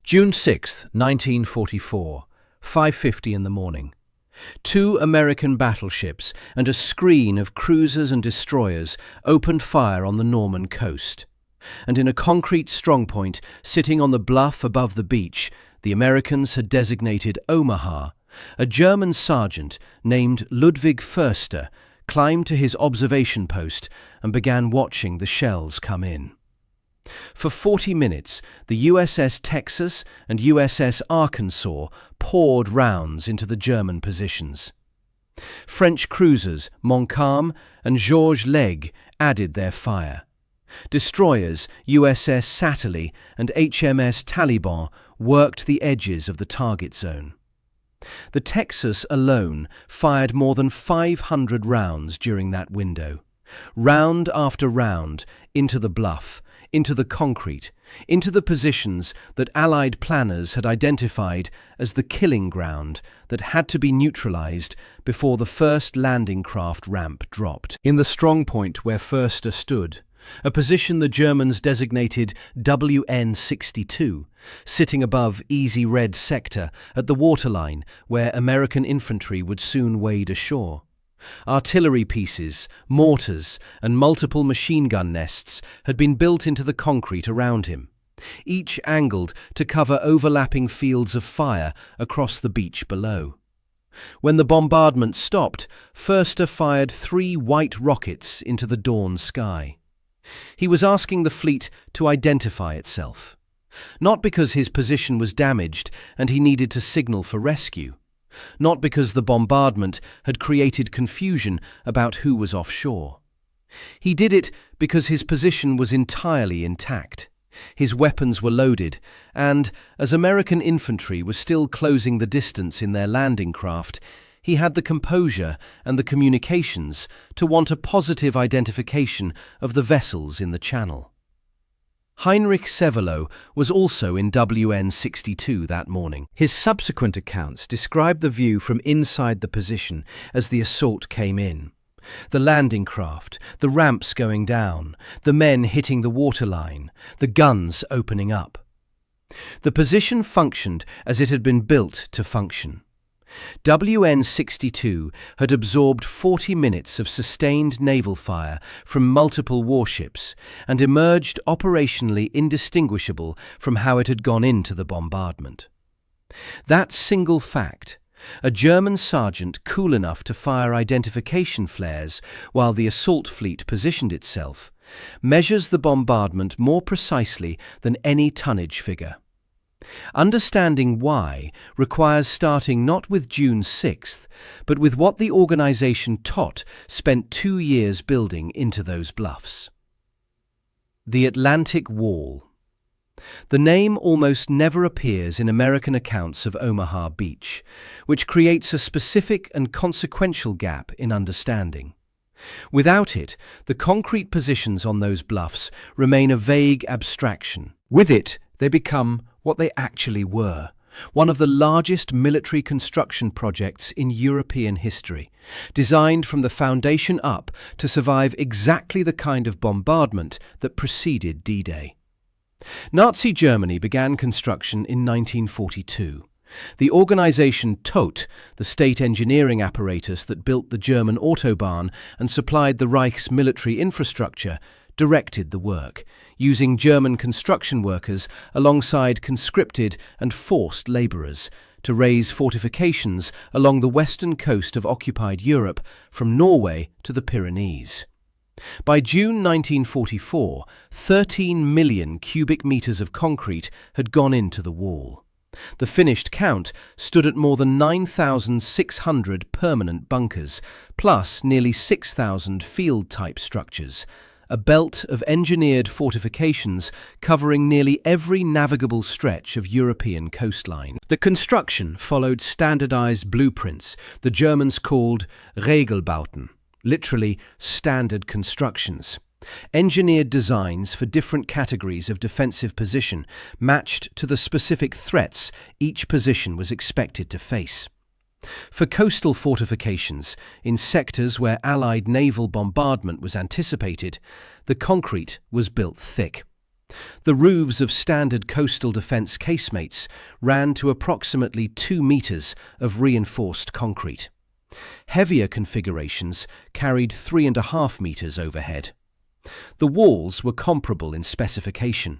June 6, 1944, 5:50 in the morning. Two American battleships and a screen of cruisers and destroyers opened fire on the Norman coast. And in a concrete strongpoint sitting on the bluff above the beach, the Americans had designated Omaha, a German sergeant named Ludwig Förster climbed to his observation post and began watching the shells come in. For 40 minutes, the USS Texas and USS Arkansas poured rounds into the German positions. French cruisers Montcalm and Georges Legge added their fire. Destroyers USS Satterley and HMS Taliban worked the edges of the target zone. The Texas alone fired more than 500 rounds during that window, round after round, into the bluff, into the concrete, into the positions that Allied planners had identified as the killing ground that had to be neutralized before the first landing craft ramp dropped. In the strongpoint where Förster stood, a position the Germans designated WN-62, sitting above Easy Red Sector at the waterline where American infantry would soon wade ashore. Artillery pieces, mortars, and multiple machine gun nests had been built into the concrete around him, each angled to cover overlapping fields of fire across the beach below. When the bombardment stopped, Förster fired 3 white rockets into the dawn sky. He was asking the fleet to identify itself, not because his position was damaged and he needed to signal for rescue, not because the bombardment had created confusion about who was offshore. He did it because his position was entirely intact. His weapons were loaded, and, as American infantry was still closing the distance in their landing craft, he had the composure and the communications to want a positive identification of the vessels in the channel. Heinrich Severloh was also in WN-62 that morning. His subsequent accounts described the view from inside the position as the assault came in. The landing craft, the ramps going down, the men hitting the waterline, the guns opening up. The position functioned as it had been built to function. WN-62 had absorbed 40 minutes of sustained naval fire from multiple warships and emerged operationally indistinguishable from how it had gone into the bombardment. That single fact, a German sergeant cool enough to fire identification flares while the assault fleet positioned itself, measures the bombardment more precisely than any tonnage figure. Understanding why requires starting not with June 6th, but with what the organization Tot spent 2 years building into those bluffs. The Atlantic Wall. The name almost never appears in American accounts of Omaha Beach, which creates a specific and consequential gap in understanding. Without it, the concrete positions on those bluffs remain a vague abstraction. With it, they become what they actually were, one of the largest military construction projects in European history, designed from the foundation up to survive exactly the kind of bombardment that preceded D-Day. Nazi Germany began construction in 1942. The organization Tot, the state engineering apparatus that built the German Autobahn and supplied the Reich's military infrastructure, directed the work, using German construction workers alongside conscripted and forced labourers to raise fortifications along the western coast of occupied Europe from Norway to the Pyrenees. By June 1944, 13 million cubic metres of concrete had gone into the wall. The finished count stood at more than 9,600 permanent bunkers, plus nearly 6,000 field-type structures, a belt of engineered fortifications covering nearly every navigable stretch of European coastline. The construction followed standardized blueprints the Germans called Regelbauten, literally standard constructions. Engineered designs for different categories of defensive position matched to the specific threats each position was expected to face. For coastal fortifications, in sectors where Allied naval bombardment was anticipated, the concrete was built thick. The roofs of standard coastal defence casemates ran to approximately 2 meters of reinforced concrete. Heavier configurations carried 3.5 meters overhead. The walls were comparable in specification.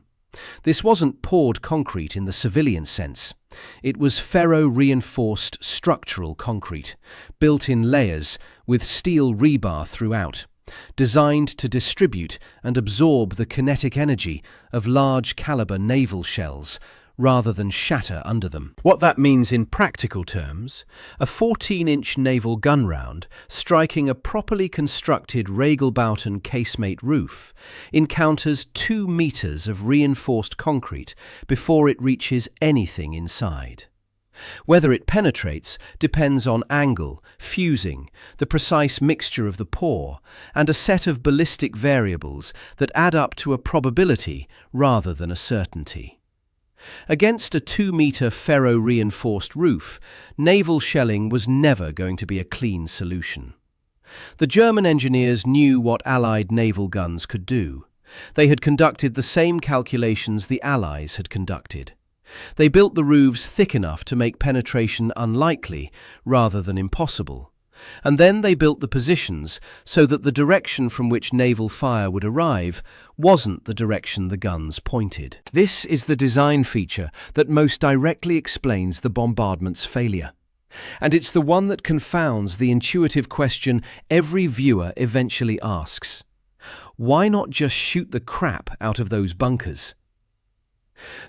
This wasn't poured concrete in the civilian sense. It was ferro-reinforced structural concrete, built in layers with steel rebar throughout, designed to distribute and absorb the kinetic energy of large-caliber naval shells rather than shatter under them. What that means in practical terms, a 14-inch naval gun round striking a properly constructed Regelbauten casemate roof encounters 2 meters of reinforced concrete before it reaches anything inside. Whether it penetrates depends on angle, fusing, the precise mixture of the pour, and a set of ballistic variables that add up to a probability rather than a certainty. Against a 2-meter ferro-reinforced roof, naval shelling was never going to be a clean solution. The German engineers knew what Allied naval guns could do. They had conducted the same calculations the Allies had conducted. They built the roofs thick enough to make penetration unlikely rather than impossible. And then they built the positions so that the direction from which naval fire would arrive wasn't the direction the guns pointed. This is the design feature that most directly explains the bombardment's failure. And it's the one that confounds the intuitive question every viewer eventually asks. Why not just shoot the crap out of those bunkers?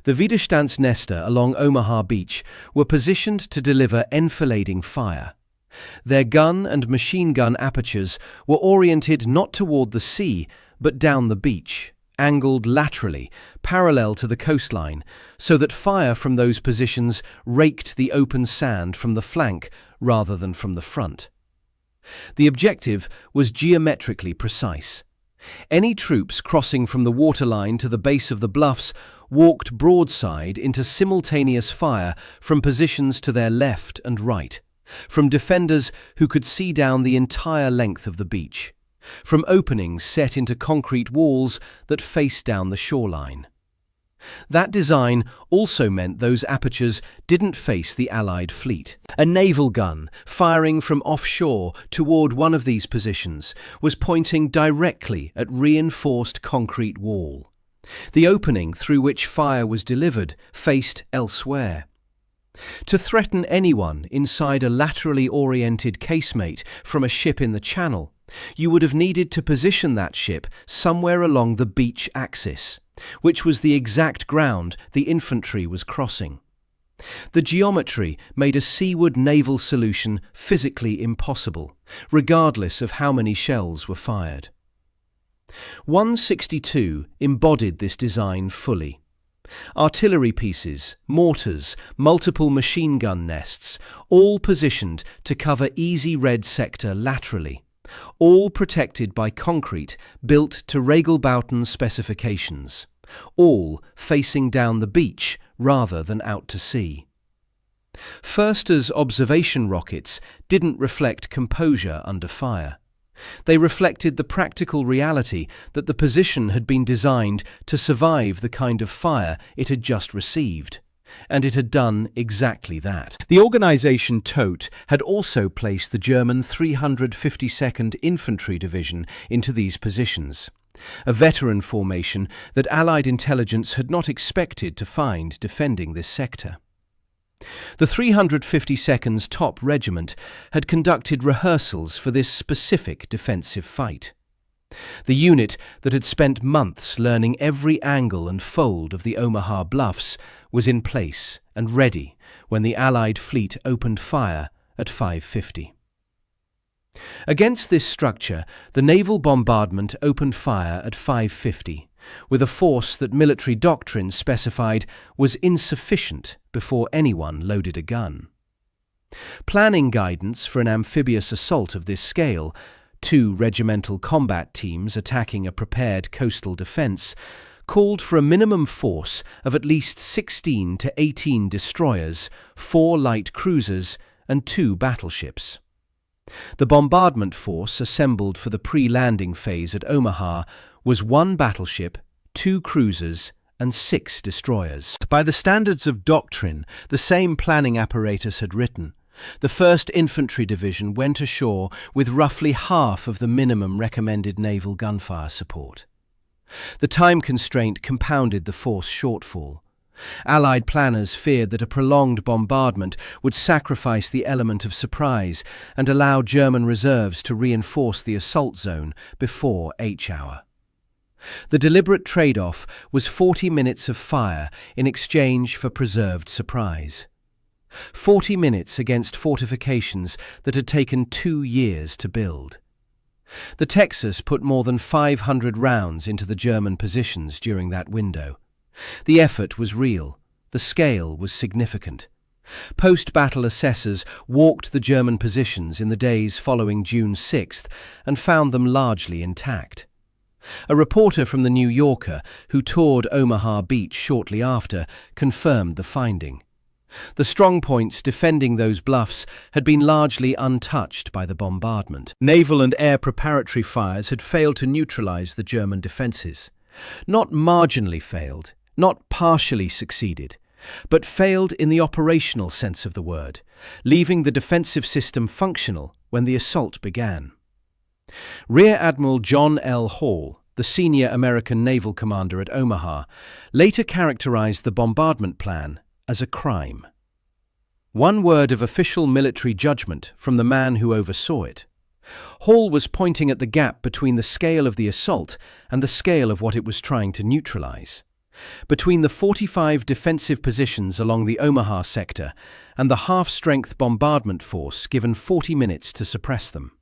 The Widerstandsnester along Omaha Beach were positioned to deliver enfilading fire. Their gun and machine gun apertures were oriented not toward the sea, but down the beach, angled laterally, parallel to the coastline, so that fire from those positions raked the open sand from the flank rather than from the front. The objective was geometrically precise. Any troops crossing from the waterline to the base of the bluffs walked broadside into simultaneous fire from positions to their left and right, from defenders who could see down the entire length of the beach, from openings set into concrete walls that faced down the shoreline. That design also meant those apertures didn't face the Allied fleet. A naval gun, firing from offshore toward one of these positions, was pointing directly at reinforced concrete wall. The opening through which fire was delivered faced elsewhere. To threaten anyone inside a laterally oriented casemate from a ship in the channel, you would have needed to position that ship somewhere along the beach axis, which was the exact ground the infantry was crossing. The geometry made a seaward naval solution physically impossible, regardless of how many shells were fired. 162 embodied this design fully. Artillery pieces, mortars, multiple machine gun nests, all positioned to cover easy red sector laterally, all protected by concrete built to Regelbauten specifications, all facing down the beach rather than out to sea. Förster's observation rockets didn't reflect composure under fire. They reflected the practical reality that the position had been designed to survive the kind of fire it had just received, and it had done exactly that. The organization Todt had also placed the German 352nd Infantry Division into these positions, a veteran formation that Allied intelligence had not expected to find defending this sector. The 352nd's top regiment had conducted rehearsals for this specific defensive fight. The unit that had spent months learning every angle and fold of the Omaha bluffs was in place and ready when the Allied fleet opened fire at 5:50. Against this structure, the naval bombardment opened fire at 5:50, with a force that military doctrine specified was insufficient before anyone loaded a gun. Planning guidance for an amphibious assault of this scale, 2 regimental combat teams attacking a prepared coastal defence, called for a minimum force of at least 16 to 18 destroyers, 4 light cruisers, and 2 battleships. The bombardment force assembled for the pre-landing phase at Omaha was 1 battleship, 2 cruisers, and 6 destroyers. By the standards of doctrine the same planning apparatus had written, the 1st Infantry Division went ashore with roughly half of the minimum recommended naval gunfire support. The time constraint compounded the force shortfall. Allied planners feared that a prolonged bombardment would sacrifice the element of surprise and allow German reserves to reinforce the assault zone before H-hour. The deliberate trade-off was 40 minutes of fire in exchange for preserved surprise. 40 minutes against fortifications that had taken 2 years to build. The Texas put more than 500 rounds into the German positions during that window. The effort was real. The scale was significant. Post-battle assessors walked the German positions in the days following June 6th and found them largely intact. A reporter from the New Yorker, who toured Omaha Beach shortly after, confirmed the finding. The strongpoints defending those bluffs had been largely untouched by the bombardment. Naval and air preparatory fires had failed to neutralize the German defenses. Not marginally failed, not partially succeeded, but failed in the operational sense of the word, leaving the defensive system functional when the assault began. Rear Admiral John L. Hall, the senior American naval commander at Omaha, later characterized the bombardment plan as a crime. One word of official military judgment from the man who oversaw it. Hall was pointing at the gap between the scale of the assault and the scale of what it was trying to neutralize. Between the 45 defensive positions along the Omaha sector and the half-strength bombardment force given 40 minutes to suppress them.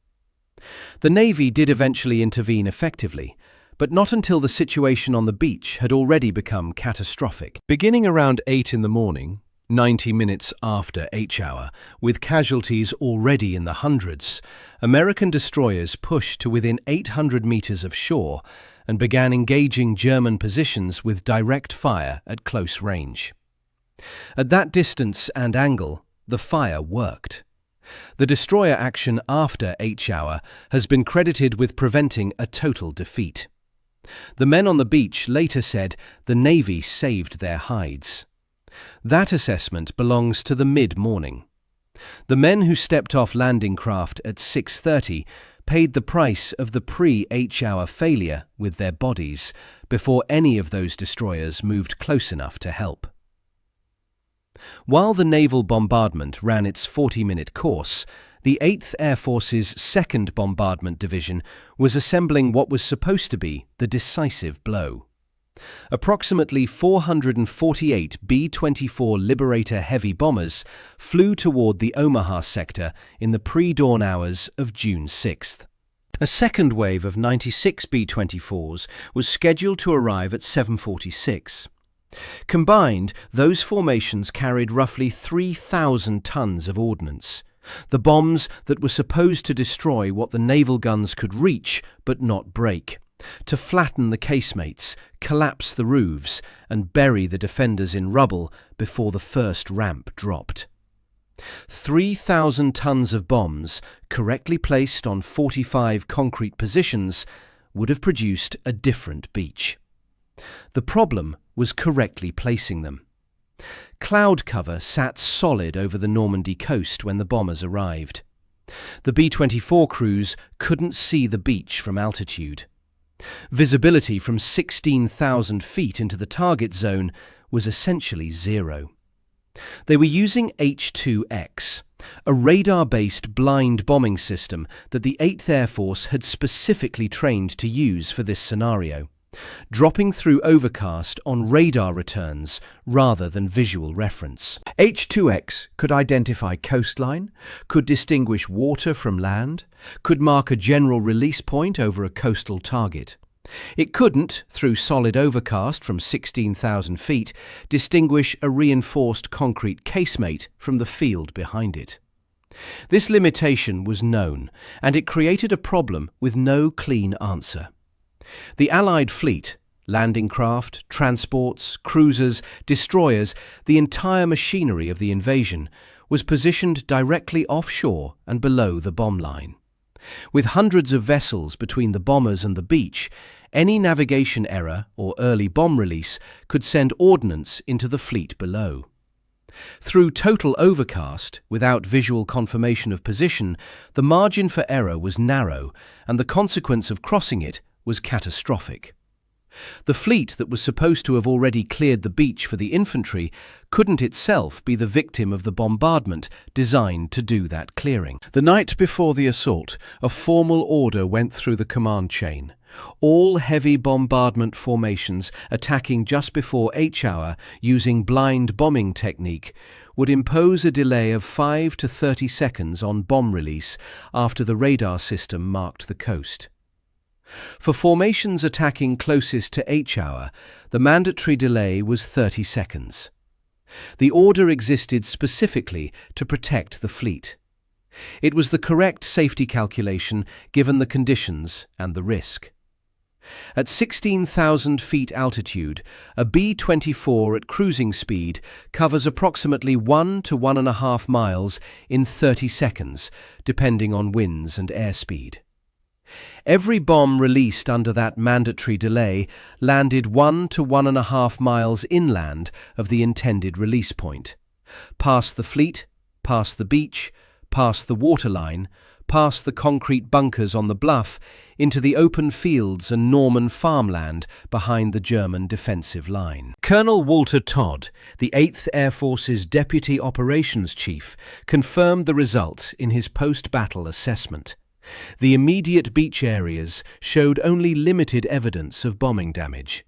The Navy did eventually intervene effectively, but not until the situation on the beach had already become catastrophic. Beginning around 8 in the morning, 90 minutes after H-hour, with casualties already in the hundreds, American destroyers pushed to within 800 meters of shore and began engaging German positions with direct fire at close range. At that distance and angle, the fire worked. The destroyer action after H-hour has been credited with preventing a total defeat. The men on the beach later said the Navy saved their hides. That assessment belongs to the mid-morning. The men who stepped off landing craft at 6:30 paid the price of the pre-H-hour failure with their bodies before any of those destroyers moved close enough to help. While the naval bombardment ran its 40-minute course, the 8th Air Force's 2nd Bombardment Division was assembling what was supposed to be the decisive blow. Approximately 448 B-24 Liberator heavy bombers flew toward the Omaha sector in the pre-dawn hours of June 6th. A second wave of 96 B-24s was scheduled to arrive at 7:46. Combined, those formations carried roughly 3,000 tons of ordnance, the bombs that were supposed to destroy what the naval guns could reach but not break, to flatten the casemates, collapse the roofs, and bury the defenders in rubble before the first ramp dropped. 3,000 tons of bombs, correctly placed on 45 concrete positions, would have produced a different beach. The problem was correctly placing them. Cloud cover sat solid over the Normandy coast when the bombers arrived. The B-24 crews couldn't see the beach from altitude. Visibility from 16,000 feet into the target zone was essentially zero. They were using H-2X, a radar-based blind bombing system that the 8th Air Force had specifically trained to use for this scenario, dropping through overcast on radar returns rather than visual reference. H-2X could identify coastline, could distinguish water from land, could mark a general release point over a coastal target. It couldn't, through solid overcast from 16,000 feet, distinguish a reinforced concrete casemate from the field behind it. This limitation was known, and it created a problem with no clean answer. The Allied fleet, landing craft, transports, cruisers, destroyers, the entire machinery of the invasion, was positioned directly offshore and below the bomb line. With hundreds of vessels between the bombers and the beach, Any navigation error or early bomb release could send ordnance into the fleet below. Through total overcast, without visual confirmation of position, the margin for error was narrow, and the consequence of crossing it was catastrophic. The fleet that was supposed to have already cleared the beach for the infantry couldn't itself be the victim of the bombardment designed to do that clearing. The night before the assault, a formal order went through the command chain. All heavy bombardment formations attacking just before H-hour using blind bombing technique would impose a delay of 5 to 30 seconds on bomb release after the radar system marked the coast. For formations attacking closest to H-hour, the mandatory delay was 30 seconds. The order existed specifically to protect the fleet. It was the correct safety calculation given the conditions and the risk. At 16,000 feet altitude, a B-24 at cruising speed covers approximately 1 to 1.5 miles in 30 seconds, depending on winds and airspeed. Every bomb released under that mandatory delay landed 1 to 1.5 miles inland of the intended release point, past the fleet, past the beach, past the waterline, past the concrete bunkers on the bluff, into the open fields and Norman farmland behind the German defensive line. Colonel Walter Todd, the 8th Air Force's Deputy Operations Chief, confirmed the results in his post-battle assessment. The immediate beach areas showed only limited evidence of bombing damage.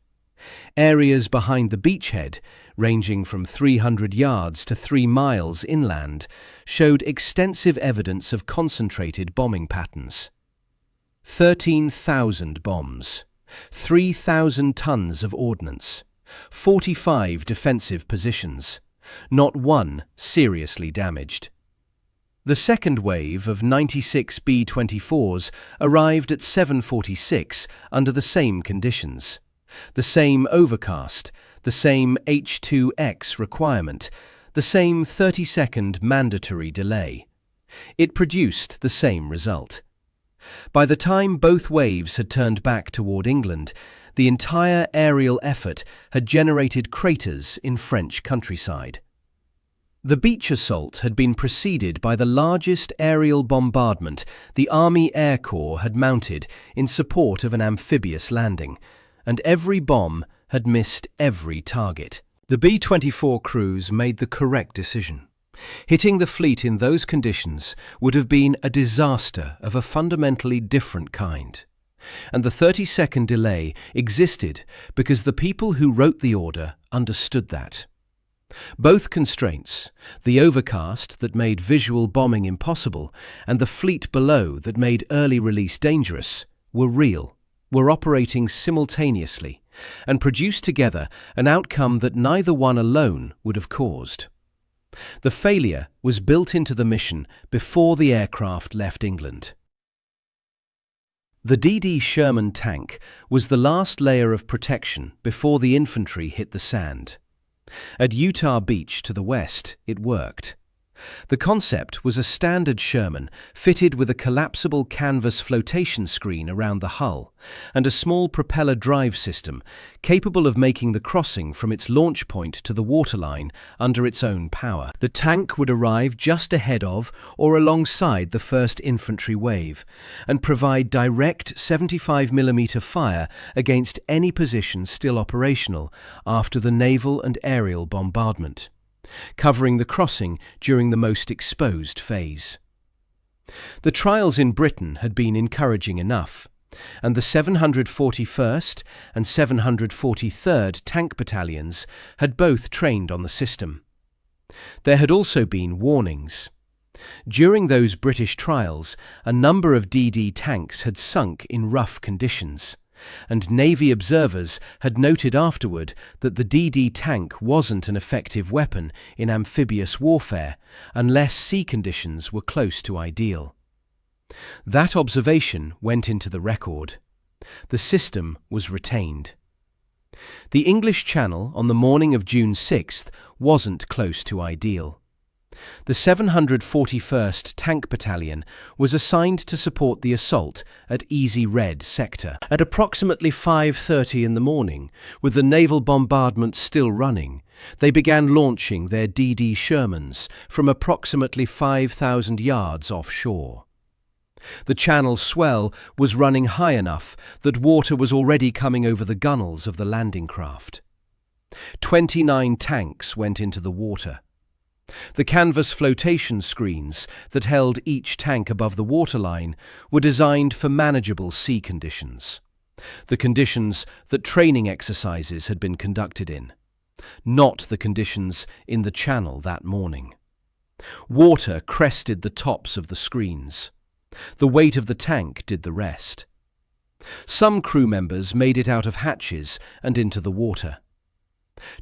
Areas behind the beachhead, ranging from 300 yards to 3 miles inland, showed extensive evidence of concentrated bombing patterns. 13,000 bombs, 3,000 tons of ordnance, 45 defensive positions, not one seriously damaged. The second wave of 96 B-24s arrived at 7:46 under the same conditions. The same overcast, the same H2X requirement, the same 30-second mandatory delay. It produced the same result. By the time both waves had turned back toward England, the entire aerial effort had generated craters in French countryside. The beach assault had been preceded by the largest aerial bombardment the Army Air Corps had mounted in support of an amphibious landing, and every bomb had missed every target. The B-24 crews made the correct decision. Hitting the fleet in those conditions would have been a disaster of a fundamentally different kind. And the 30-second delay existed because the people who wrote the order understood that. Both constraints, the overcast that made visual bombing impossible and the fleet below that made early release dangerous, were real, were operating simultaneously, and produced together an outcome that neither one alone would have caused. The failure was built into the mission before the aircraft left England. The D.D. Sherman tank was the last layer of protection before the infantry hit the sand. At Utah Beach to the west, it worked. The concept was a standard Sherman fitted with a collapsible canvas flotation screen around the hull and a small propeller drive system capable of making the crossing from its launch point to the waterline under its own power. The tank would arrive just ahead of or alongside the first infantry wave and provide direct 75mm fire against any position still operational after the naval and aerial bombardment, covering the crossing during the most exposed phase. The trials in Britain had been encouraging enough, and the 741st and 743rd Tank Battalions had both trained on the system. There had also been warnings. During those British trials, a number of DD tanks had sunk in rough conditions, and Navy observers had noted afterward that the DD tank wasn't an effective weapon in amphibious warfare unless sea conditions were close to ideal. That observation went into the record. The system was retained. The English Channel on the morning of June 6th wasn't close to ideal. The 741st Tank Battalion was assigned to support the assault at Easy Red sector. At approximately 5:30 in the morning, with the naval bombardment still running, they began launching their DD Shermans from approximately 5,000 yards offshore. The channel swell was running high enough that water was already coming over the gunwales of the landing craft. 29 tanks went into the water. The canvas flotation screens that held each tank above the waterline were designed for manageable sea conditions, the conditions that training exercises had been conducted in, not the conditions in the channel that morning. Water crested the tops of the screens. The weight of the tank did the rest. Some crew members made it out of hatches and into the water.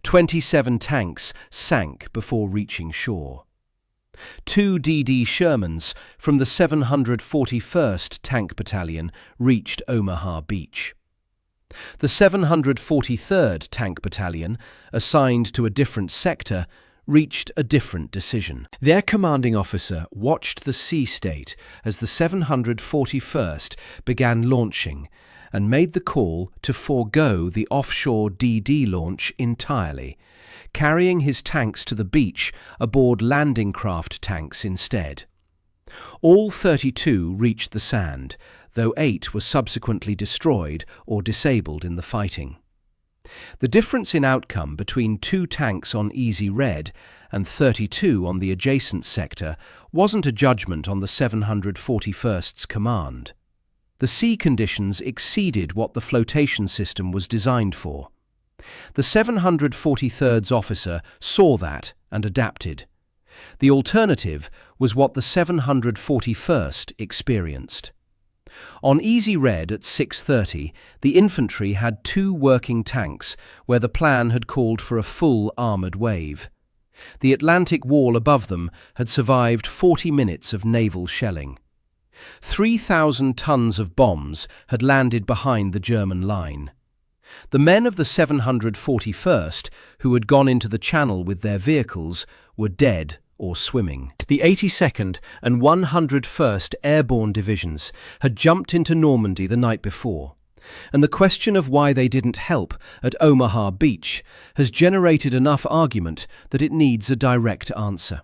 27 tanks sank before reaching shore. 2 DD Shermans from the 741st Tank Battalion reached Omaha Beach. The 743rd Tank Battalion, assigned to a different sector, reached a different decision. Their commanding officer watched the sea state as the 741st began launching and made the call to forego the offshore DD launch entirely, carrying his tanks to the beach aboard landing craft tanks instead. All 32 reached the sand, though 8 were subsequently destroyed or disabled in the fighting. The difference in outcome between 2 tanks on Easy Red and 32 on the adjacent sector wasn't a judgment on the 741st's command. The sea conditions exceeded what the flotation system was designed for. The 743rd's officer saw that and adapted. The alternative was what the 741st experienced. On Easy Red at 6:30, the infantry had 2 working tanks where the plan had called for a full armoured wave. The Atlantic wall above them had survived 40 minutes of naval shelling. 3,000 tons of bombs had landed behind the German line. The men of the 741st, who had gone into the channel with their vehicles, were dead or swimming. The 82nd and 101st Airborne Divisions had jumped into Normandy the night before, and the question of why they didn't help at Omaha Beach has generated enough argument that it needs a direct answer.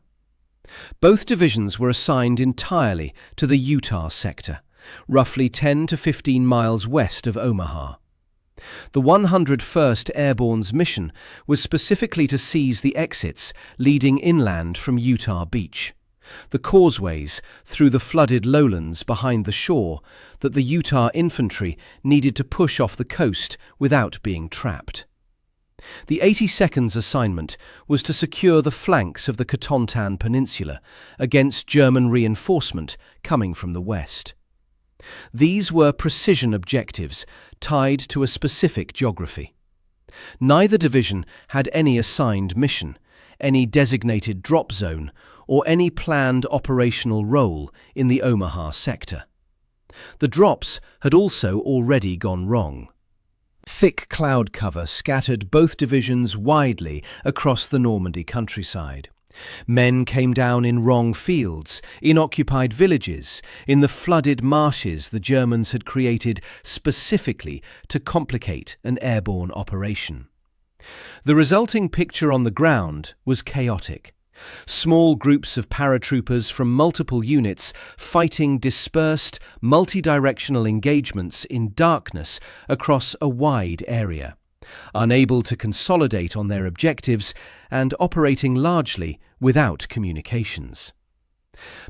Both divisions were assigned entirely to the Utah sector, roughly 10 to 15 miles west of Omaha. The 101st Airborne's mission was specifically to seize the exits leading inland from Utah Beach, the causeways through the flooded lowlands behind the shore that the Utah infantry needed to push off the coast without being trapped. The 82nd's assignment was to secure the flanks of the Catontan Peninsula against German reinforcement coming from the west. These were precision objectives tied to a specific geography. Neither division had any assigned mission, any designated drop zone, or any planned operational role in the Omaha sector. The drops had also already gone wrong. Thick cloud cover scattered both divisions widely across the Normandy countryside. Men came down in wrong fields, in occupied villages, in the flooded marshes the Germans had created specifically to complicate an airborne operation. The resulting picture on the ground was chaotic. Small groups of paratroopers from multiple units fighting dispersed, multi-directional engagements in darkness across a wide area, unable to consolidate on their objectives and operating largely without communications.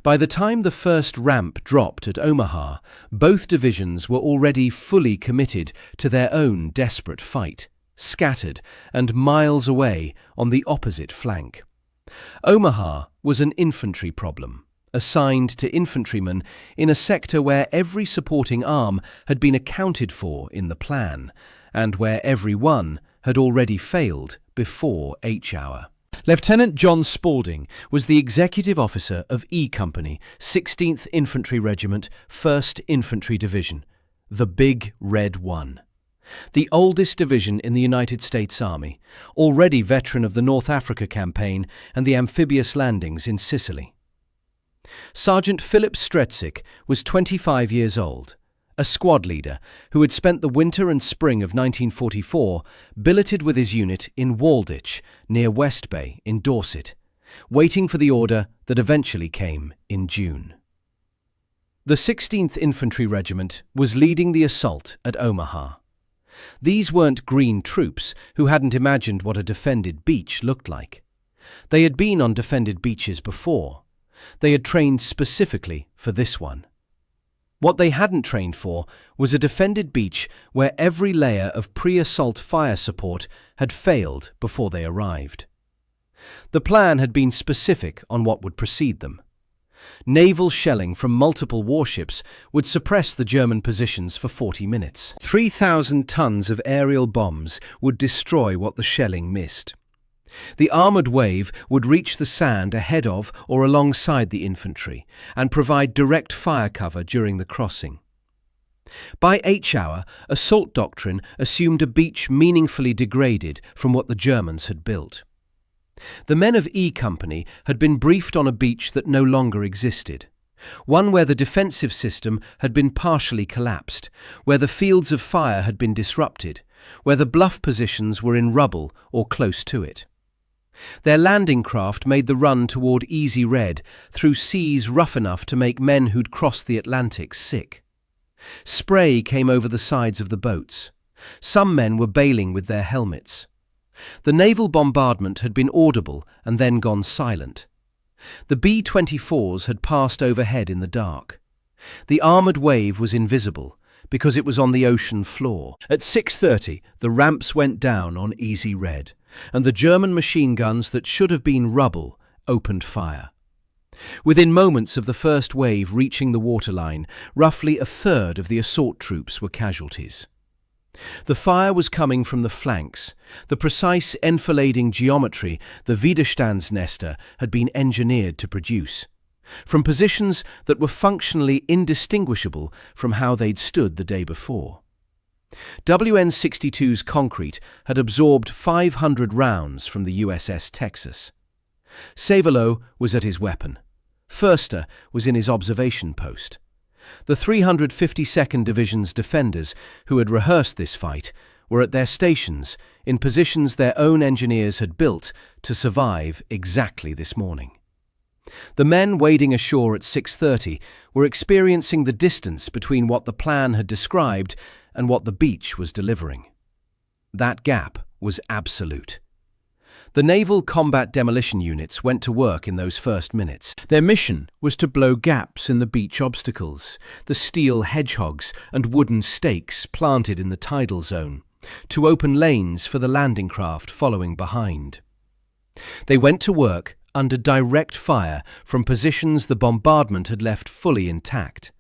By the time the first ramp dropped at Omaha, both divisions were already fully committed to their own desperate fight, scattered and miles away on the opposite flank. Omaha was an infantry problem, assigned to infantrymen in a sector where every supporting arm had been accounted for in the plan, and where every one had already failed before H-hour. Lieutenant John Spaulding was the executive officer of E Company, 16th Infantry Regiment, 1st Infantry Division, the Big Red One. the oldest division in the United States Army, already veteran of the North Africa campaign and the amphibious landings in Sicily. Sergeant Philip Stretzik was 25 years old, a squad leader who had spent the winter and spring of 1944 billeted with his unit in Walditch, near West Bay in Dorset, waiting for the order that eventually came in June. The 16th Infantry Regiment was leading the assault at Omaha. These weren't green troops who hadn't imagined what a defended beach looked like. They had been on defended beaches before. They had trained specifically for this one. What they hadn't trained for was a defended beach where every layer of pre-assault fire support had failed before they arrived. The plan had been specific on what would precede them. Naval shelling from multiple warships would suppress the German positions for 40 minutes. 3,000 tons of aerial bombs would destroy what the shelling missed. The armoured wave would reach the sand ahead of or alongside the infantry and provide direct fire cover during the crossing. By H-hour, assault doctrine assumed a beach meaningfully degraded from what the Germans had built. The men of E Company had been briefed on a beach that no longer existed, one where the defensive system had been partially collapsed, where the fields of fire had been disrupted, where the bluff positions were in rubble or close to it. Their landing craft made the run toward Easy Red through seas rough enough to make men who'd crossed the Atlantic sick. Spray came over the sides of the boats. Some men were bailing with their helmets. The naval bombardment had been audible and then gone silent. The B-24s had passed overhead in the dark. The armoured wave was invisible because it was on the ocean floor. At 6:30, the ramps went down on Easy Red, and the German machine guns that should have been rubble opened fire. Within moments of the first wave reaching the waterline, roughly a third of the assault troops were casualties. The fire was coming from the flanks. The precise enfilading geometry the Widerstandsnester had been engineered to produce, from positions that were functionally indistinguishable from how they'd stood the day before. WN-62's concrete had absorbed 500 rounds from the USS Texas. Savelo was at his weapon. Förster was in his observation post. The 352nd Division's defenders, who had rehearsed this fight, were at their stations, in positions their own engineers had built to survive exactly this morning. The men wading ashore at 6:30 were experiencing the distance between what the plan had described and what the beach was delivering. That gap was absolute. The Naval Combat Demolition Units went to work in those first minutes. Their mission was to blow gaps in the beach obstacles, the steel hedgehogs and wooden stakes planted in the tidal zone, to open lanes for the landing craft following behind. They went to work under direct fire from positions the bombardment had left fully intact,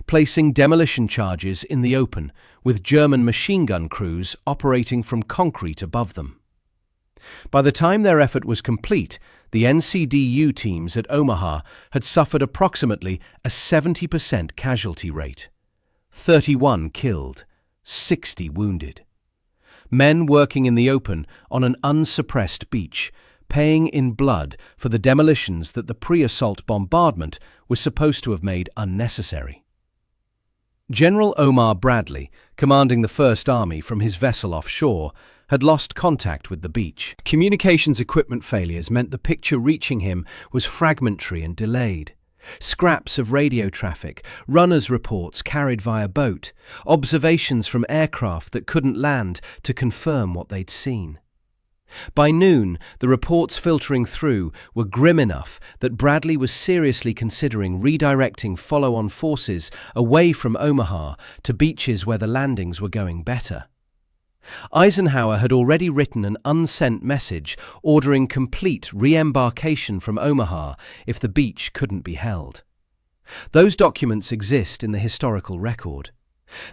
placing demolition charges in the open, with German machine gun crews operating from concrete above them. By the time their effort was complete, the NCDU teams at Omaha had suffered approximately a 70% casualty rate. 31 killed, 60 wounded. Men working in the open on an unsuppressed beach, paying in blood for the demolitions that the pre-assault bombardment was supposed to have made unnecessary. General Omar Bradley, commanding the First Army from his vessel offshore, had lost contact with the beach. Communications equipment failures meant the picture reaching him was fragmentary and delayed. Scraps of radio traffic, runners' reports carried via boat, observations from aircraft that couldn't land to confirm what they'd seen. By noon, the reports filtering through were grim enough that Bradley was seriously considering redirecting follow-on forces away from Omaha to beaches where the landings were going better. Eisenhower had already written an unsent message ordering complete re-embarkation from Omaha if the beach couldn't be held. Those documents exist in the historical record.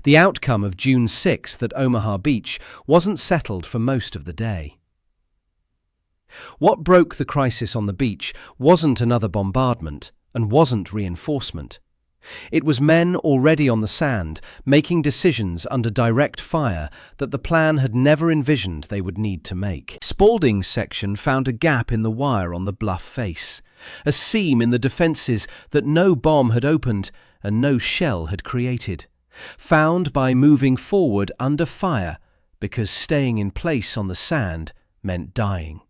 The outcome of June 6th at Omaha Beach wasn't settled for most of the day. What broke the crisis on the beach wasn't another bombardment and wasn't reinforcement. It was men already on the sand, making decisions under direct fire that the plan had never envisioned they would need to make. Spaulding's section found a gap in the wire on the bluff face, a seam in the defences that no bomb had opened and no shell had created, found by moving forward under fire because staying in place on the sand meant dying.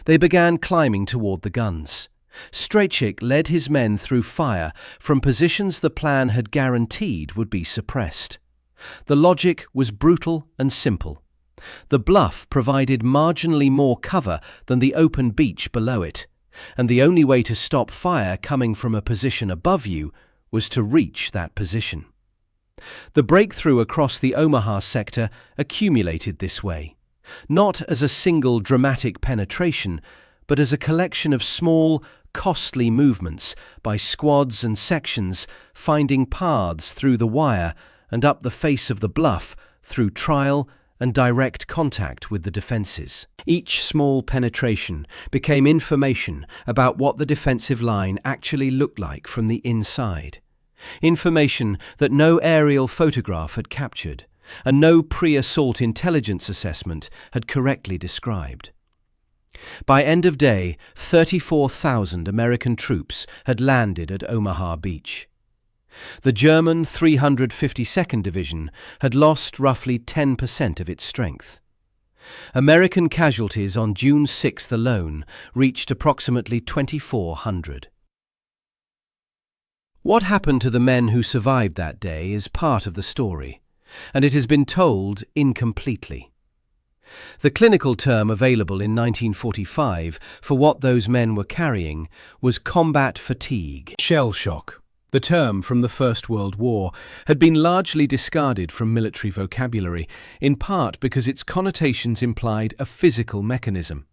They began climbing toward the guns. Straitschik led his men through fire from positions the plan had guaranteed would be suppressed. The logic was brutal and simple. The bluff provided marginally more cover than the open beach below it, and the only way to stop fire coming from a position above you was to reach that position. The breakthrough across the Omaha sector accumulated this way, not as a single dramatic penetration, but as a collection of small, costly movements by squads and sections finding paths through the wire and up the face of the bluff through trial and direct contact with the defences. Each small penetration became information about what the defensive line actually looked like from the inside. Information that no aerial photograph had captured and no pre-assault intelligence assessment had correctly described. By end of day, 34,000 American troops had landed at Omaha Beach. The German 352nd Division had lost roughly 10% of its strength. American casualties on June 6th alone reached approximately 2,400. What happened to the men who survived that day is part of the story, and it has been told incompletely. The clinical term available in 1945 for what those men were carrying was combat fatigue. Shell shock, the term from the First World War, had been largely discarded from military vocabulary, in part because its connotations implied a physical mechanism.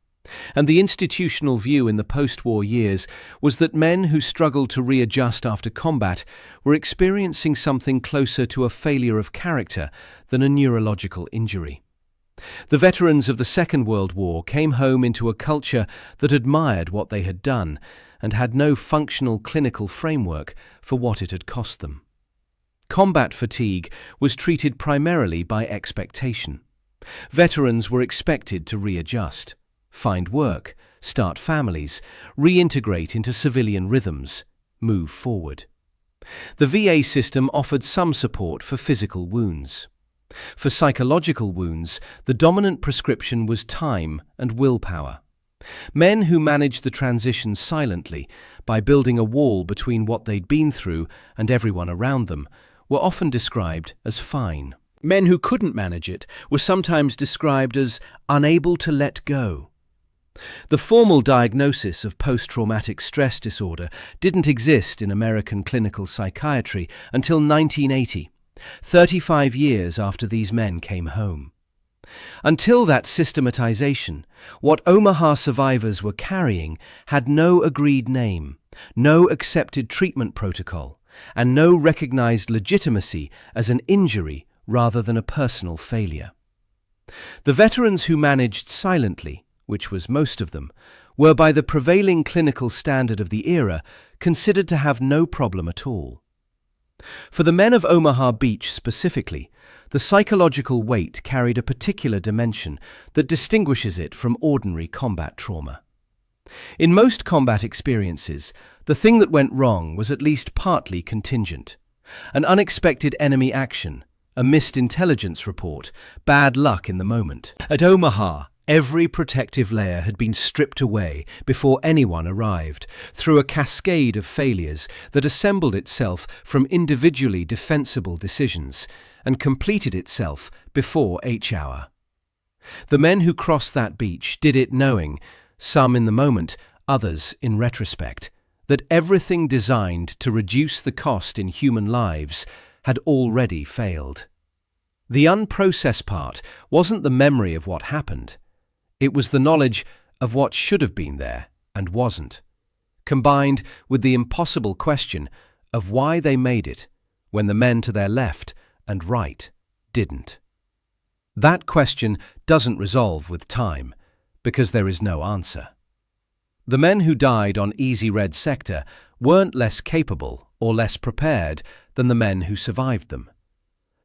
And the institutional view in the post-war years was that men who struggled to readjust after combat were experiencing something closer to a failure of character than a neurological injury. The veterans of the Second World War came home into a culture that admired what they had done and had no functional clinical framework for what it had cost them. Combat fatigue was treated primarily by expectation. Veterans were expected to readjust, find work, start families, reintegrate into civilian rhythms, move forward. The VA system offered some support for physical wounds. For psychological wounds, the dominant prescription was time and willpower. Men who managed the transition silently, by building a wall between what they'd been through and everyone around them, were often described as fine. Men who couldn't manage it were sometimes described as unable to let go. The formal diagnosis of post-traumatic stress disorder didn't exist in American clinical psychiatry until 1980. 35 years after these men came home. Until that systematization, what Omaha survivors were carrying had no agreed name, no accepted treatment protocol, and no recognized legitimacy as an injury rather than a personal failure. The veterans who managed silently, which was most of them, were by the prevailing clinical standard of the era considered to have no problem at all. For the men of Omaha Beach specifically, the psychological weight carried a particular dimension that distinguishes it from ordinary combat trauma. In most combat experiences, the thing that went wrong was at least partly contingent. An unexpected enemy action, a missed intelligence report, bad luck in the moment. At Omaha, every protective layer had been stripped away before anyone arrived, through a cascade of failures that assembled itself from individually defensible decisions and completed itself before H-hour. The men who crossed that beach did it knowing, some in the moment, others in retrospect, that everything designed to reduce the cost in human lives had already failed. The unprocessed part wasn't the memory of what happened. It was the knowledge of what should have been there and wasn't, combined with the impossible question of why they made it when the men to their left and right didn't. That question doesn't resolve with time, because there is no answer. The men who died on Easy Red Sector weren't less capable or less prepared than the men who survived them.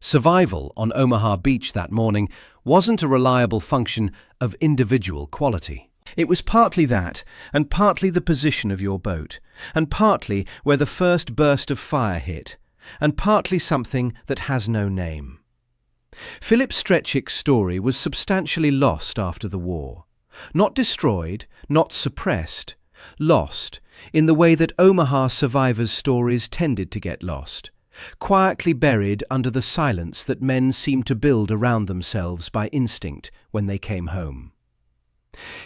Survival on Omaha Beach that morning wasn't a reliable function of individual quality. It was partly that, and partly the position of your boat, and partly where the first burst of fire hit, and partly something that has no name. Philip Stretchick's story was substantially lost after the war. Not destroyed, not suppressed, lost in the way that Omaha survivors' stories tended to get lost, quietly buried under the silence that men seemed to build around themselves by instinct when they came home.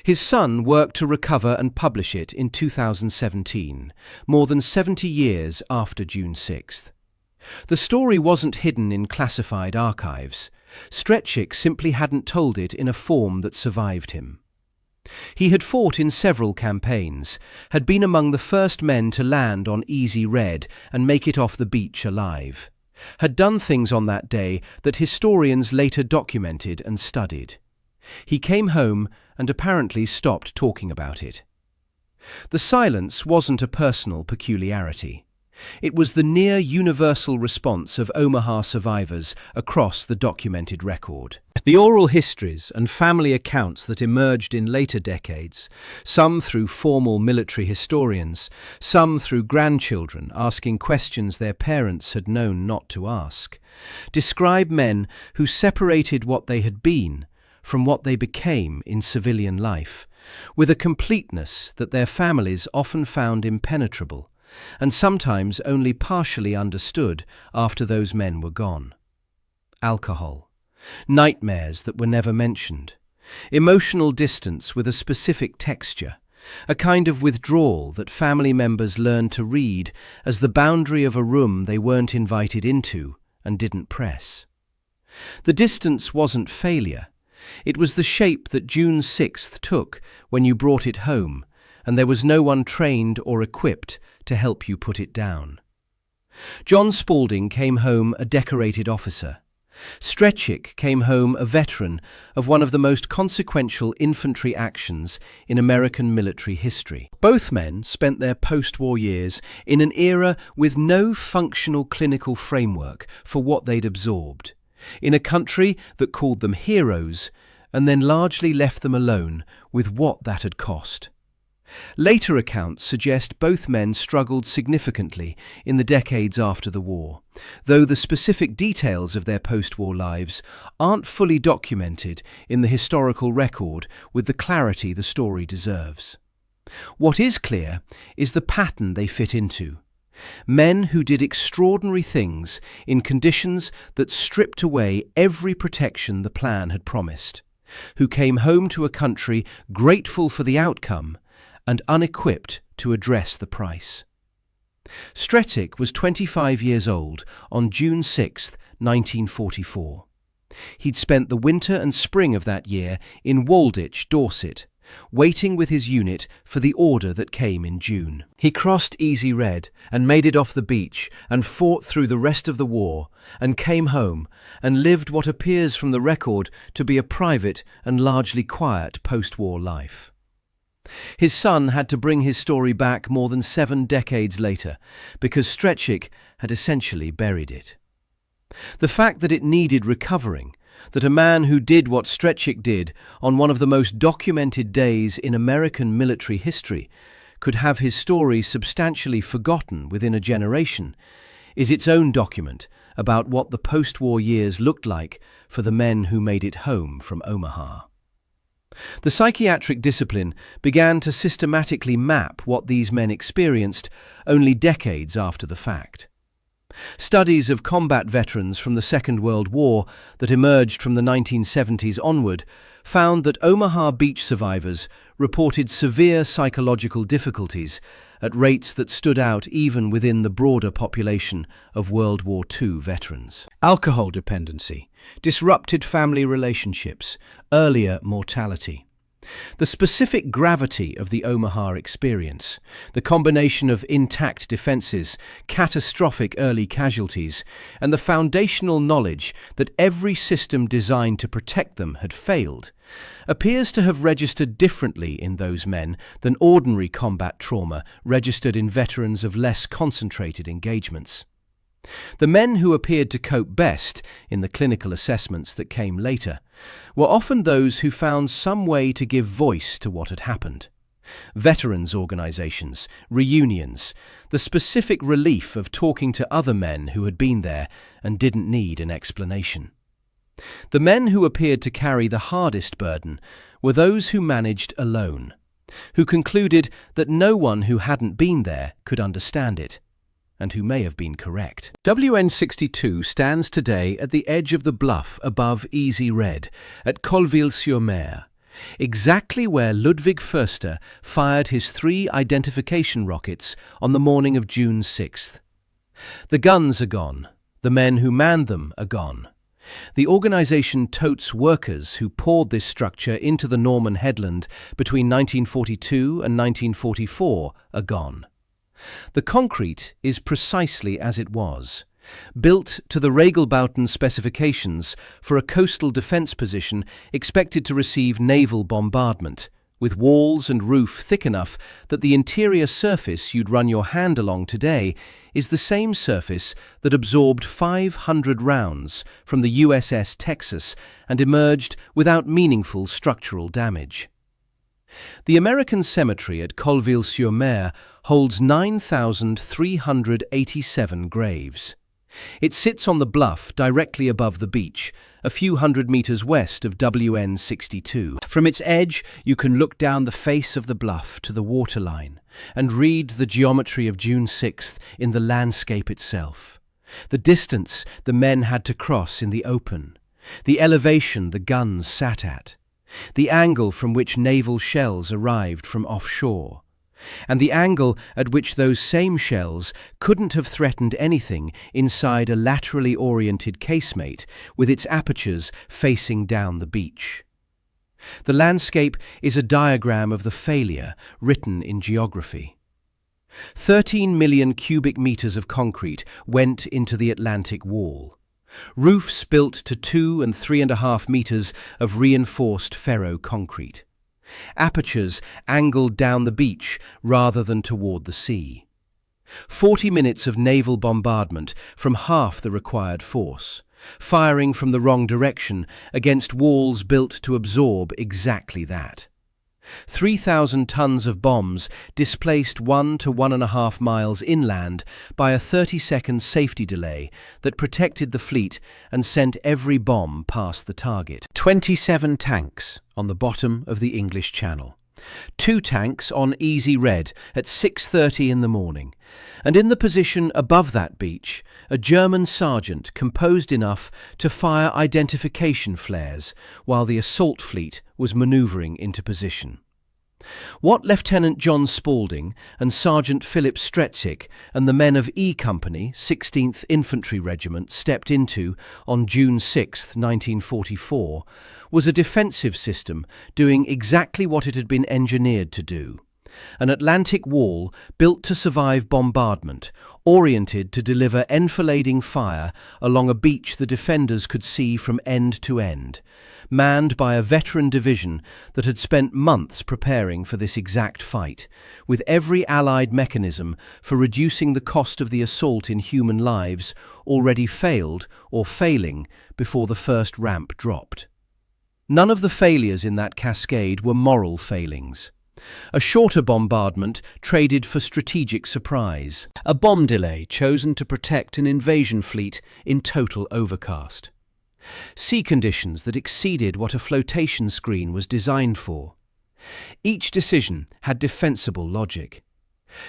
His son worked to recover and publish it in 2017, more than 70 years after June 6th. The story wasn't hidden in classified archives. Stretchick simply hadn't told it in a form that survived him. He had fought in several campaigns, had been among the first men to land on Easy Red and make it off the beach alive, had done things on that day that historians later documented and studied. He came home and apparently stopped talking about it. The silence wasn't a personal peculiarity. It was the near-universal response of Omaha survivors across the documented record. The oral histories and family accounts that emerged in later decades, some through formal military historians, some through grandchildren asking questions their parents had known not to ask, describe men who separated what they had been from what they became in civilian life, with a completeness that their families often found impenetrable, and sometimes only partially understood after those men were gone. Alcohol, nightmares that were never mentioned, emotional distance with a specific texture, a kind of withdrawal that family members learned to read as the boundary of a room they weren't invited into and didn't press. The distance wasn't failure. It was the shape that June 6th took when you brought it home, and there was no one trained or equipped to help you put it down. John Spaulding came home a decorated officer. Stretchick came home a veteran of one of the most consequential infantry actions in American military history. Both men spent their post-war years in an era with no functional clinical framework for what they'd absorbed, in a country that called them heroes and then largely left them alone with what that had cost. Later accounts suggest both men struggled significantly in the decades after the war, though the specific details of their post-war lives aren't fully documented in the historical record with the clarity the story deserves. What is clear is the pattern they fit into. Men who did extraordinary things in conditions that stripped away every protection the plan had promised, who came home to a country grateful for the outcome and unequipped to address the price. Stretchick was 25 years old on June 6, 1944. He'd spent the winter and spring of that year in Woolwich, Dorset, waiting with his unit for the order that came in June. He crossed Easy Red and made it off the beach and fought through the rest of the war and came home and lived what appears from the record to be a private and largely quiet post-war life. His son had to bring his story back more than 7 decades later because Stretchick had essentially buried it. The fact that it needed recovering, that a man who did what Stretchick did on one of the most documented days in American military history could have his story substantially forgotten within a generation, is its own document about what the post-war years looked like for the men who made it home from Omaha. The psychiatric discipline began to systematically map what these men experienced only decades after the fact. Studies of combat veterans from the Second World War that emerged from the 1970s onward found that Omaha Beach survivors reported severe psychological difficulties at rates that stood out even within the broader population of World War II veterans. Alcohol dependency, disrupted family relationships, earlier mortality. The specific gravity of the Omaha experience, the combination of intact defences, catastrophic early casualties, and the foundational knowledge that every system designed to protect them had failed, appears to have registered differently in those men than ordinary combat trauma registered in veterans of less concentrated engagements. The men who appeared to cope best in the clinical assessments that came later were often those who found some way to give voice to what had happened. Veterans organizations, reunions, the specific relief of talking to other men who had been there and didn't need an explanation. The men who appeared to carry the hardest burden were those who managed alone, who concluded that no one who hadn't been there could understand it, and who may have been correct. WN62 stands today at the edge of the bluff above Easy Red at Colville-sur-Mer, exactly where Ludwig Förster fired his 3 identification rockets on the morning of June 6th. The guns are gone. The men who manned them are gone. The organization totes workers who poured this structure into the Norman headland between 1942 and 1944 are gone. The concrete is precisely as it was, built to the Regelbauten specifications for a coastal defence position expected to receive naval bombardment, with walls and roof thick enough that the interior surface you'd run your hand along today is the same surface that absorbed 500 rounds from the USS Texas and emerged without meaningful structural damage. The American cemetery at Colville-sur-Mer holds 9,387 graves. It sits on the bluff directly above the beach, a few hundred meters west of WN62. From its edge, you can look down the face of the bluff to the waterline and read the geometry of June 6th in the landscape itself. The distance the men had to cross in the open, the elevation the guns sat at, the angle from which naval shells arrived from offshore, and the angle at which those same shells couldn't have threatened anything inside a laterally oriented casemate with its apertures facing down the beach. The landscape is a diagram of the failure written in geography. 13 million cubic meters of concrete went into the Atlantic Wall. Roofs built to 2 and 3.5 meters of reinforced ferro concrete. Apertures angled down the beach rather than toward the sea. 40 minutes of naval bombardment from half the required force, firing from the wrong direction against walls built to absorb exactly that. 3,000 tons of bombs displaced 1 to 1.5 miles inland by a 30-second safety delay that protected the fleet and sent every bomb past the target. 27 tanks on the bottom of the English Channel. 2 tanks on Easy Red at 6:30 in the morning, and in the position above that beach, a German sergeant composed enough to fire identification flares while the assault fleet was manoeuvring into position. What Lieutenant John Spaulding and Sergeant Philip Stretzik and the men of E Company, 16th Infantry Regiment, stepped into on June 6, 1944, was a defensive system doing exactly what it had been engineered to do. An Atlantic wall built to survive bombardment, oriented to deliver enfilading fire along a beach the defenders could see from end to end, manned by a veteran division that had spent months preparing for this exact fight, with every Allied mechanism for reducing the cost of the assault in human lives already failed or failing before the first ramp dropped. None of the failures in that cascade were moral failings. A shorter bombardment traded for strategic surprise. A bomb delay chosen to protect an invasion fleet in total overcast. Sea conditions that exceeded what a flotation screen was designed for. Each decision had defensible logic.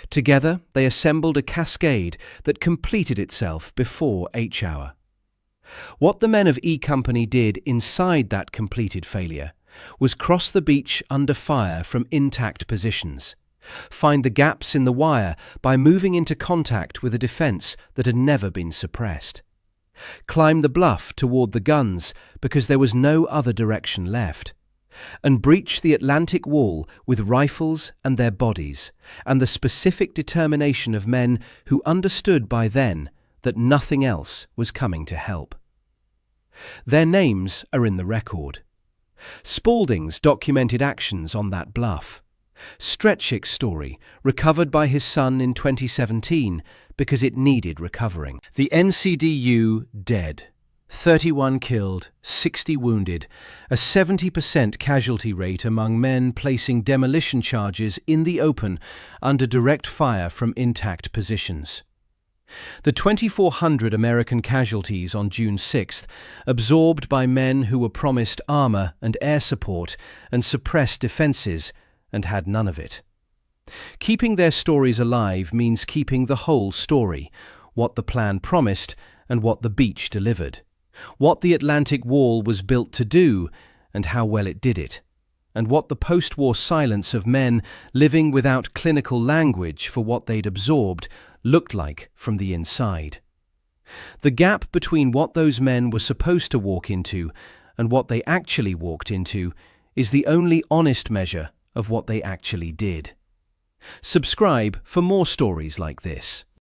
Together, they assembled a cascade that completed itself before H-hour. What the men of E Company did inside that completed failure was cross the beach under fire from intact positions, find the gaps in the wire by moving into contact with a defence that had never been suppressed, climb the bluff toward the guns because there was no other direction left, and breach the Atlantic Wall with rifles and their bodies, and the specific determination of men who understood by then that nothing else was coming to help. Their names are in the record. Spaulding's documented actions on that bluff. Stretchick's story, recovered by his son in 2017 because it needed recovering. The NCDU dead. 31 killed, 60 wounded, a 70% casualty rate among men placing demolition charges in the open under direct fire from intact positions. The 2,400 American casualties on June 6th, absorbed by men who were promised armor and air support and suppressed defenses and had none of it. Keeping their stories alive means keeping the whole story, what the plan promised and what the beach delivered, what the Atlantic Wall was built to do and how well it did it, and what the post-war silence of men living without clinical language for what they'd absorbed looked like from the inside. The gap between what those men were supposed to walk into and what they actually walked into is the only honest measure of what they actually did. Subscribe for more stories like this.